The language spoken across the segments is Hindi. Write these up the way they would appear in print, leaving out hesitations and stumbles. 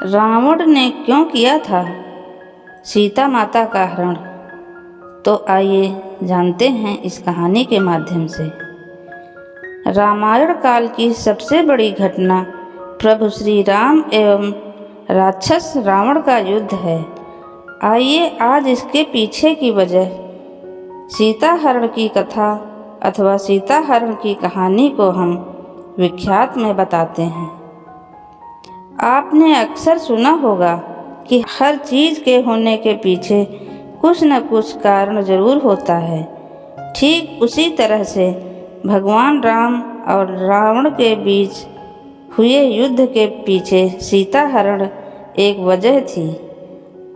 रावण ने क्यों किया था सीता माता का हरण? तो आइए जानते हैं इस कहानी के माध्यम से। रामायण काल की सबसे बड़ी घटना प्रभु श्री राम एवं राक्षस रावण का युद्ध है। आइए आज इसके पीछे की वजह, सीता हरण की कथा अथवा सीता हरण की कहानी को हम विख्यात में बताते हैं। आपने अक्सर सुना होगा कि हर चीज़ के होने के पीछे कुछ न कुछ कारण जरूर होता है। ठीक उसी तरह से भगवान राम और रावण के बीच हुए युद्ध के पीछे सीता हरण एक वजह थी।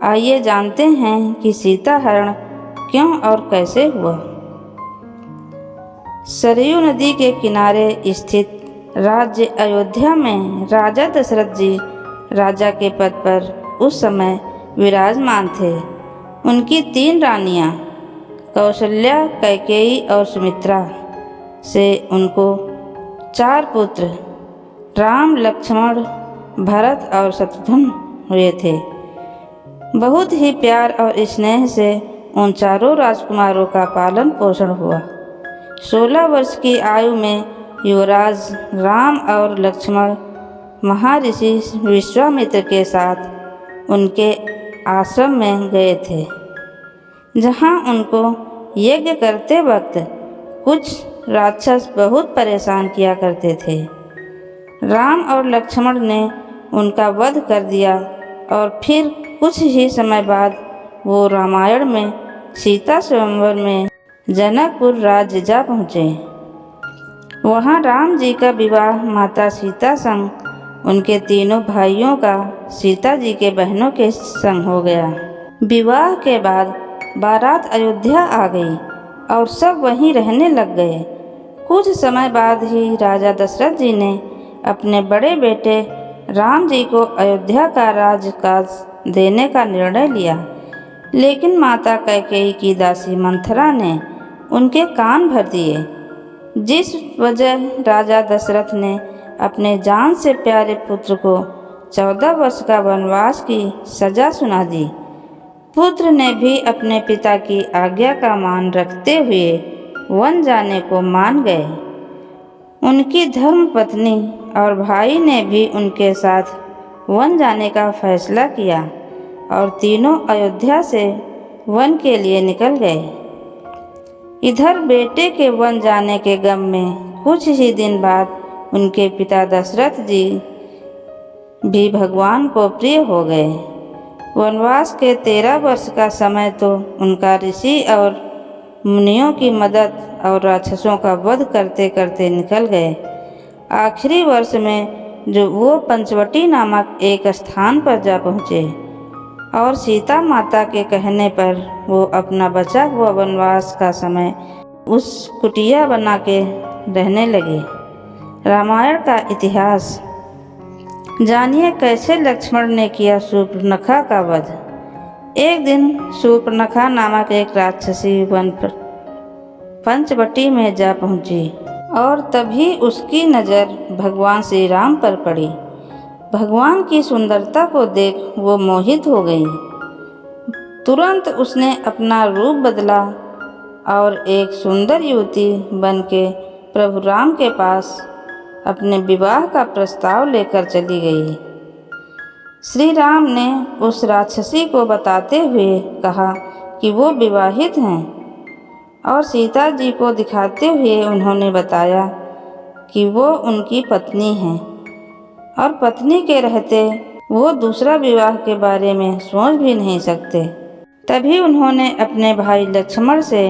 आइए जानते हैं कि सीता हरण क्यों और कैसे हुआ। सरयू नदी के किनारे स्थित राज्य अयोध्या में राजा दशरथ जी राजा के पद पर उस समय विराजमान थे। उनकी 3 रानियां कौशल्या, कैकेयी और सुमित्रा से उनको 4 पुत्र राम, लक्ष्मण, भरत और शत्रुघ्न हुए थे। बहुत ही प्यार और स्नेह से उन चारों राजकुमारों का पालन पोषण हुआ। 16 वर्ष की आयु में युवराज राम और लक्ष्मण महर्षि विश्वामित्र के साथ उनके आश्रम में गए थे, जहां उनको यज्ञ करते वक्त कुछ राक्षस बहुत परेशान किया करते थे। राम और लक्ष्मण ने उनका वध कर दिया और फिर कुछ ही समय बाद वो रामायण में सीता स्वयंवर में जनकपुर राज्य जा पहुँचे। वहाँ राम जी का विवाह माता सीता संग उनके तीनों भाइयों का सीता जी के बहनों के संग हो गया। विवाह के बाद बारात अयोध्या आ गई और सब वहीं रहने लग गए। कुछ समय बाद ही राजा दशरथ जी ने अपने बड़े बेटे राम जी को अयोध्या का राजकाज देने का निर्णय लिया, लेकिन माता कैकेयी की दासी मंथरा ने उनके कान भर दिए, जिस वजह राजा दशरथ ने अपने जान से प्यारे पुत्र को 14 वर्ष का वनवास की सजा सुना दी। पुत्र ने भी अपने पिता की आज्ञा का मान रखते हुए वन जाने को मान गए। उनकी धर्म पत्नी और भाई ने भी उनके साथ वन जाने का फैसला किया और तीनों अयोध्या से वन के लिए निकल गए। इधर बेटे के वन जाने के गम में कुछ ही दिन बाद उनके पिता दशरथ जी भी भगवान को प्रिय हो गए। वनवास के 13 वर्ष का समय तो उनका ऋषि और मुनियों की मदद और राक्षसों का वध करते करते निकल गए। आखिरी वर्ष में जो वो पंचवटी नामक एक स्थान पर जा पहुँचे और सीता माता के कहने पर वो अपना बचा हुआ वनवास का समय उस कुटिया बना के रहने लगे। रामायण का इतिहास जानिए कैसे लक्ष्मण ने किया शूर्पणखा का वध। एक दिन शूर्पणखा नामक एक राक्षसी वन पर पंचवटी में जा पहुंची और तभी उसकी नज़र भगवान श्री राम पर पड़ी। भगवान की सुंदरता को देख वो मोहित हो गई। तुरंत उसने अपना रूप बदला और एक सुंदर युवती बनके प्रभु राम के पास अपने विवाह का प्रस्ताव लेकर चली गई। श्री राम ने उस राक्षसी को बताते हुए कहा कि वो विवाहित हैं और सीता जी को दिखाते हुए उन्होंने बताया कि वो उनकी पत्नी हैं और पत्नी के रहते वो दूसरा विवाह के बारे में सोच भी नहीं सकते। तभी उन्होंने अपने भाई लक्ष्मण से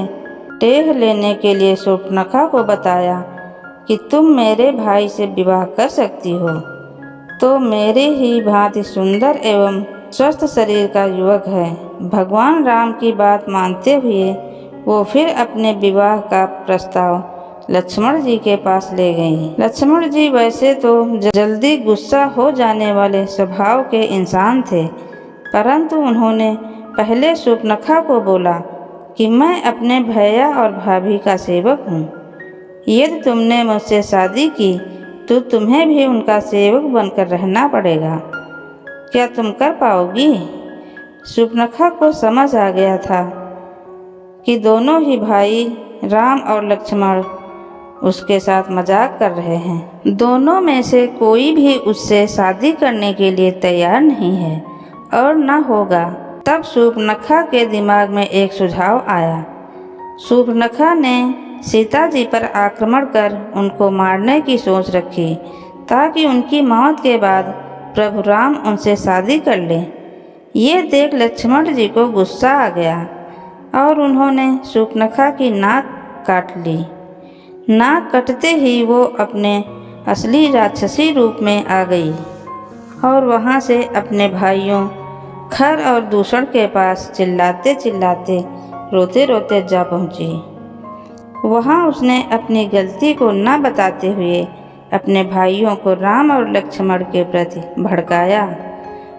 टेह लेने के लिए शूर्पणखा को बताया कि तुम मेरे भाई से विवाह कर सकती हो तो मेरे ही भांति सुंदर एवं स्वस्थ शरीर का युवक है। भगवान राम की बात मानते हुए वो फिर अपने विवाह का प्रस्ताव लक्ष्मण जी के पास ले गई। लक्ष्मण जी वैसे तो जल्दी गुस्सा हो जाने वाले स्वभाव के इंसान थे, परंतु उन्होंने पहले शूर्पणखा को बोला कि मैं अपने भैया और भाभी का सेवक हूँ। यदि तुमने मुझसे शादी की तो तुम्हें भी उनका सेवक बनकर रहना पड़ेगा। क्या तुम कर पाओगी? शूर्पणखा को समझ आ गया था कि दोनों ही भाई राम और लक्ष्मण उसके साथ मजाक कर रहे हैं। दोनों में से कोई भी उससे शादी करने के लिए तैयार नहीं है और न होगा। तब शूर्पणखा के दिमाग में एक सुझाव आया। शूर्पणखा ने सीता जी पर आक्रमण कर उनको मारने की सोच रखी ताकि उनकी मौत के बाद प्रभु राम उनसे शादी कर लें। ये देख लक्ष्मण जी को गुस्सा आ गया और उन्होंने शूर्पणखा की नाक काट ली। नाक कटते ही वो अपने असली राक्षसी रूप में आ गई और वहाँ से अपने भाइयों खर और दूषण के पास चिल्लाते चिल्लाते रोते रोते जा पहुँची। वहाँ उसने अपनी गलती को न बताते हुए अपने भाइयों को राम और लक्ष्मण के प्रति भड़काया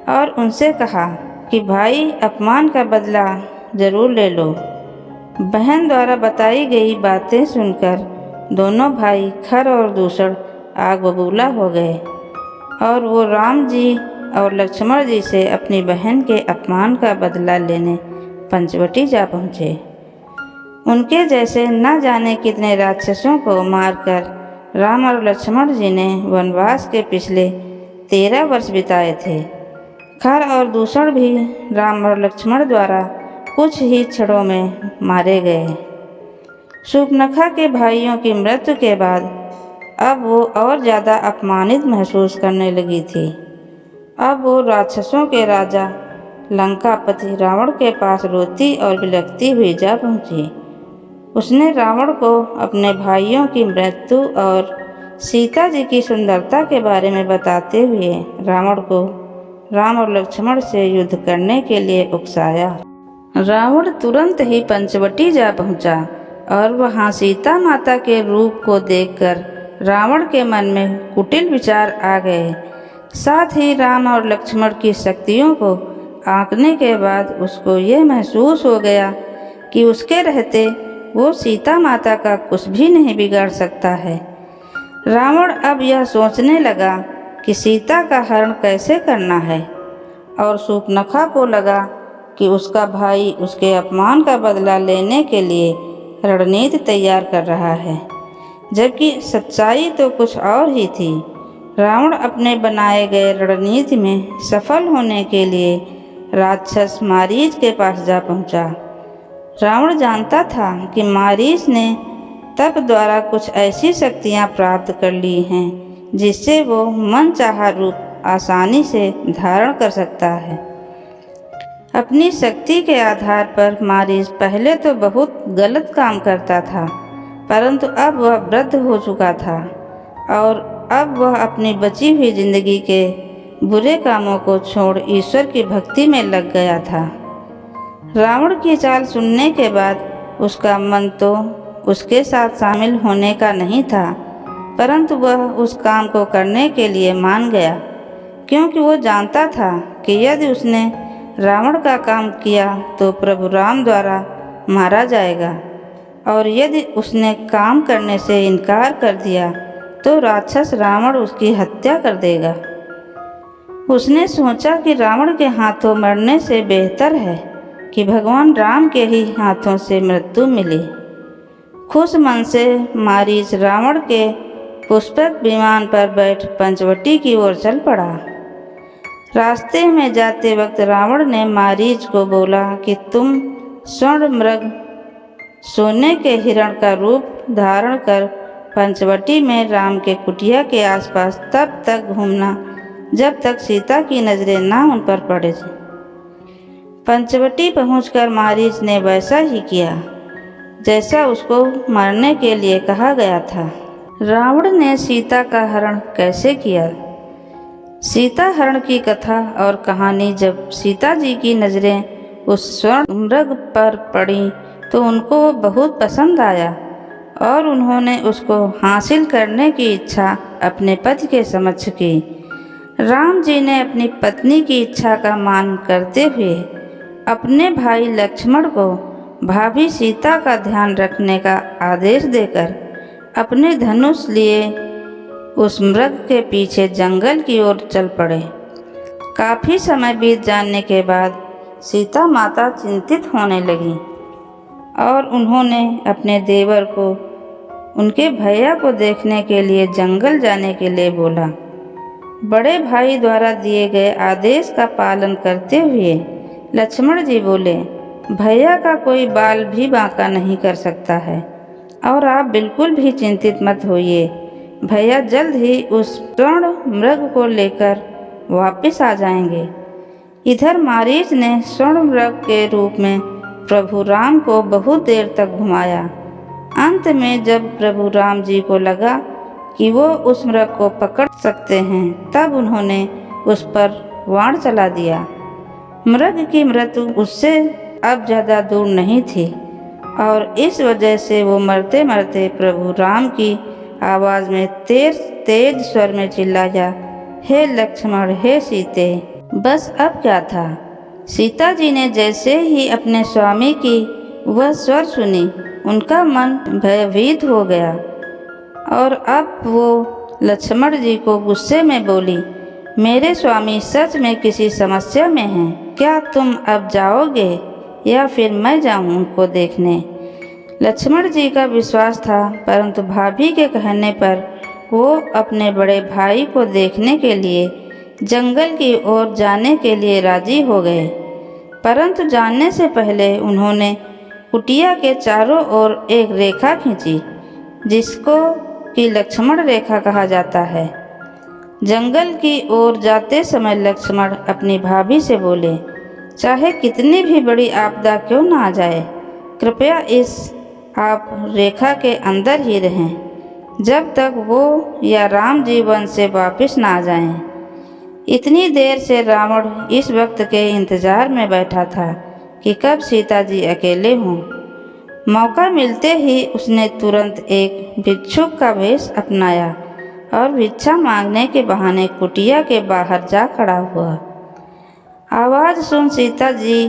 और उनसे कहा कि भाई, अपमान का बदला जरूर ले लो। बहन द्वारा बताई गई बातें सुनकर दोनों भाई खर और दूषण आग बबूला हो गए और वो राम जी और लक्ष्मण जी से अपनी बहन के अपमान का बदला लेने पंचवटी जा पहुँचे। उनके जैसे न जाने कितने राक्षसों को मारकर राम और लक्ष्मण जी ने वनवास के पिछले 13 वर्ष बिताए थे। खर और दूषण भी राम और लक्ष्मण द्वारा कुछ ही क्षणों में मारे गए। शूर्पणखा के भाइयों की मृत्यु के बाद अब वो और ज़्यादा अपमानित महसूस करने लगी थी। अब वो राक्षसों के राजा लंकापति रावण के पास रोती और बिलखती हुई जा पहुंची। उसने रावण को अपने भाइयों की मृत्यु और सीता जी की सुंदरता के बारे में बताते हुए रावण को राम और लक्ष्मण से युद्ध करने के लिए उकसाया। रावण तुरंत ही पंचवटी जा पहुंचा और वहां सीता माता के रूप को देखकर रावण के मन में कुटिल विचार आ गए। साथ ही राम और लक्ष्मण की शक्तियों को आंकने के बाद उसको ये महसूस हो गया कि उसके रहते वो सीता माता का कुछ भी नहीं बिगाड़ सकता है। रावण अब यह सोचने लगा कि सीता का हरण कैसे करना है और शूर्पणखा को लगा कि उसका भाई उसके अपमान का बदला लेने के लिए रणनीति तैयार कर रहा है, जबकि सच्चाई तो कुछ और ही थी। रावण अपने बनाए गए रणनीति में सफल होने के लिए राक्षस मारीच के पास जा पहुंचा। रावण जानता था कि मारीच ने तप द्वारा कुछ ऐसी शक्तियां प्राप्त कर ली हैं जिससे वो मनचाहा रूप आसानी से धारण कर सकता है। अपनी शक्ति के आधार पर मारीच पहले तो बहुत गलत काम करता था, परंतु अब वह वृद्ध हो चुका था और अब वह अपनी बची हुई जिंदगी के बुरे कामों को छोड़ ईश्वर की भक्ति में लग गया था। रावण की चाल सुनने के बाद उसका मन तो उसके साथ शामिल होने का नहीं था, परंतु वह उस काम को करने के लिए मान गया, क्योंकि वो जानता था कि यदि उसने रावण का काम किया तो प्रभु राम द्वारा मारा जाएगा और यदि उसने काम करने से इनकार कर दिया तो राक्षस रावण उसकी हत्या कर देगा। उसने सोचा कि रावण के हाथों मरने से बेहतर है कि भगवान राम के ही हाथों से मृत्यु मिले। खुश मन से मारीच रावण के पुष्पक विमान पर बैठ पंचवटी की ओर चल पड़ा। रास्ते में जाते वक्त रावण ने मारीच को बोला कि तुम स्वर्ण मृग सोने के हिरण का रूप धारण कर पंचवटी में राम के कुटिया के आसपास तब तक घूमना जब तक सीता की नज़रें ना उन पर पड़े। पंचवटी पहुंचकर मारीच ने वैसा ही किया जैसा उसको मरने के लिए कहा गया था। रावण ने सीता का हरण कैसे किया? सीता हरण की कथा और कहानी जब सीता जी की नज़रें उस स्वर्ण मृग पर पड़ी तो उनको बहुत पसंद आया और उन्होंने उसको हासिल करने की इच्छा अपने पति के समक्ष की। राम जी ने अपनी पत्नी की इच्छा का मान करते हुए अपने भाई लक्ष्मण को भाभी सीता का ध्यान रखने का आदेश देकर अपने धनुष लिए उस मृग के पीछे जंगल की ओर चल पड़े। काफ़ी समय बीत जाने के बाद सीता माता चिंतित होने लगी और उन्होंने अपने देवर को उनके भैया को देखने के लिए जंगल जाने के लिए बोला। बड़े भाई द्वारा दिए गए आदेश का पालन करते हुए लक्ष्मण जी बोले, भैया का कोई बाल भी बांका नहीं कर सकता है और आप बिल्कुल भी चिंतित मत होइए। भैया जल्द ही उस स्वर्ण मृग को लेकर वापस आ जाएंगे। इधर मारीच ने स्वर्ण मृग के रूप में प्रभु राम को बहुत देर तक घुमाया। अंत में जब प्रभु राम जी को लगा कि वो उस मृग को पकड़ सकते हैं, तब उन्होंने उस पर बाण चला दिया। मृग की मृत्यु उससे अब ज़्यादा दूर नहीं थी और इस वजह से वो मरते मरते प्रभु राम की आवाज़ में तेज स्वर में चिल्लाया, हे लक्ष्मण, हे सीते। बस अब क्या था, सीता जी ने जैसे ही अपने स्वामी की वह स्वर सुनी, उनका मन भयभीत हो गया और अब वो लक्ष्मण जी को गुस्से में बोली, मेरे स्वामी सच में किसी समस्या में हैं, क्या तुम अब जाओगे या फिर मैं जाऊं उनको देखने। लक्ष्मण जी का विश्वास था, परंतु भाभी के कहने पर वो अपने बड़े भाई को देखने के लिए जंगल की ओर जाने के लिए राजी हो गए। परंतु जाने से पहले उन्होंने कुटिया के चारों ओर एक रेखा खींची, जिसको कि लक्ष्मण रेखा कहा जाता है। जंगल की ओर जाते समय लक्ष्मण अपनी भाभी से बोले, चाहे कितनी भी बड़ी आपदा क्यों ना आ जाए, कृपया आप रेखा के अंदर ही रहें, जब तक वो या राम जी वन से वापस ना आ जाएं। इतनी देर से रावण इस वक्त के इंतजार में बैठा था कि कब सीता जी अकेले हों। मौका मिलते ही उसने तुरंत एक भिक्षुक का वेश अपनाया और भिक्षा मांगने के बहाने कुटिया के बाहर जा खड़ा हुआ। आवाज़ सुन सीता जी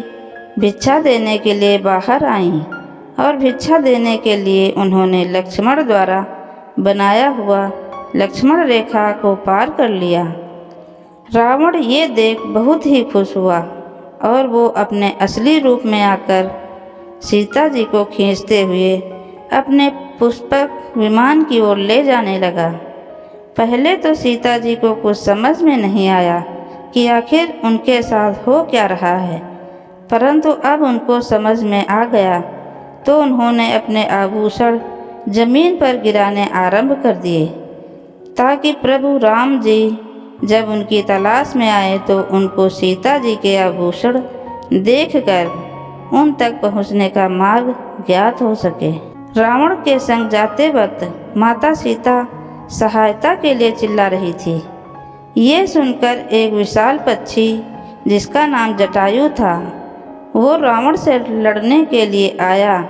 भिक्षा देने के लिए बाहर आईं और भिक्षा देने के लिए उन्होंने लक्ष्मण द्वारा बनाया हुआ लक्ष्मण रेखा को पार कर लिया। रावण ये देख बहुत ही खुश हुआ और वो अपने असली रूप में आकर सीता जी को खींचते हुए अपने पुष्पक विमान की ओर ले जाने लगा। पहले तो सीता जी को कुछ समझ में नहीं आया कि आखिर उनके साथ हो क्या रहा है, परंतु अब उनको समझ में आ गया तो उन्होंने अपने आभूषण जमीन पर गिराने आरंभ कर दिए, ताकि प्रभु राम जी जब उनकी तलाश में आए तो उनको सीता जी के आभूषण देखकर उन तक पहुंचने का मार्ग ज्ञात हो सके। रावण के संग जाते वक्त माता सीता सहायता के लिए चिल्ला रही थी। ये सुनकर एक विशाल पक्षी जिसका नाम जटायु था, वो रावण से लड़ने के लिए आया,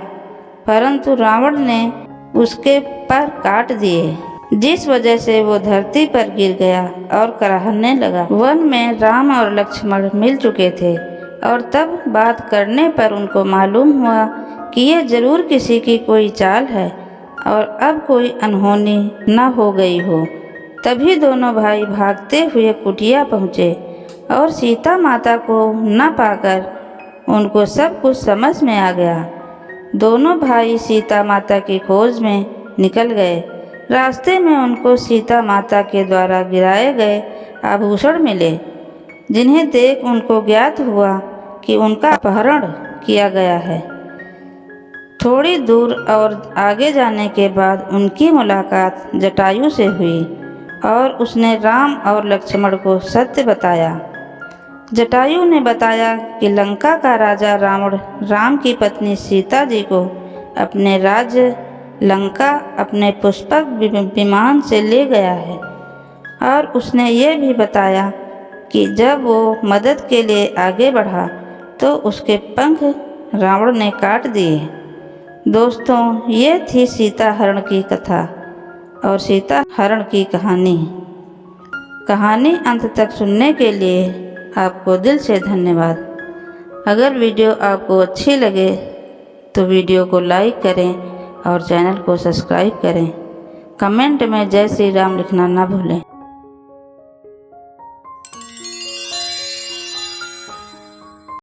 परंतु रावण ने उसके पर काट दिए, जिस वजह से वो धरती पर गिर गया और कराहने लगा। वन में राम और लक्ष्मण मिल चुके थे और तब बात करने पर उनको मालूम हुआ कि ये जरूर किसी की कोई चाल है और अब कोई अनहोनी न हो गई हो। तभी दोनों भाई भागते हुए कुटिया पहुँचे और सीता माता को न पाकर उनको सब कुछ समझ में आ गया। दोनों भाई सीता माता की खोज में निकल गए। रास्ते में उनको सीता माता के द्वारा गिराए गए आभूषण मिले, जिन्हें देख उनको ज्ञात हुआ कि उनका अपहरण किया गया है। थोड़ी दूर और आगे जाने के बाद उनकी मुलाकात जटायु से हुई और उसने राम और लक्ष्मण को सत्य बताया। जटायु ने बताया कि लंका का राजा रावण राम की पत्नी सीता जी को अपने राज्य लंका अपने पुष्पक विमान से ले गया है और उसने ये भी बताया कि जब वो मदद के लिए आगे बढ़ा तो उसके पंख रावण ने काट दिए। दोस्तों, ये थी सीता हरण की कथा और सीता हरण की कहानी अंत तक सुनने के लिए आपको दिल से धन्यवाद। अगर वीडियो आपको अच्छी लगे तो वीडियो को लाइक करें और चैनल को सब्सक्राइब करें। कमेंट में जय श्री राम लिखना ना भूलें।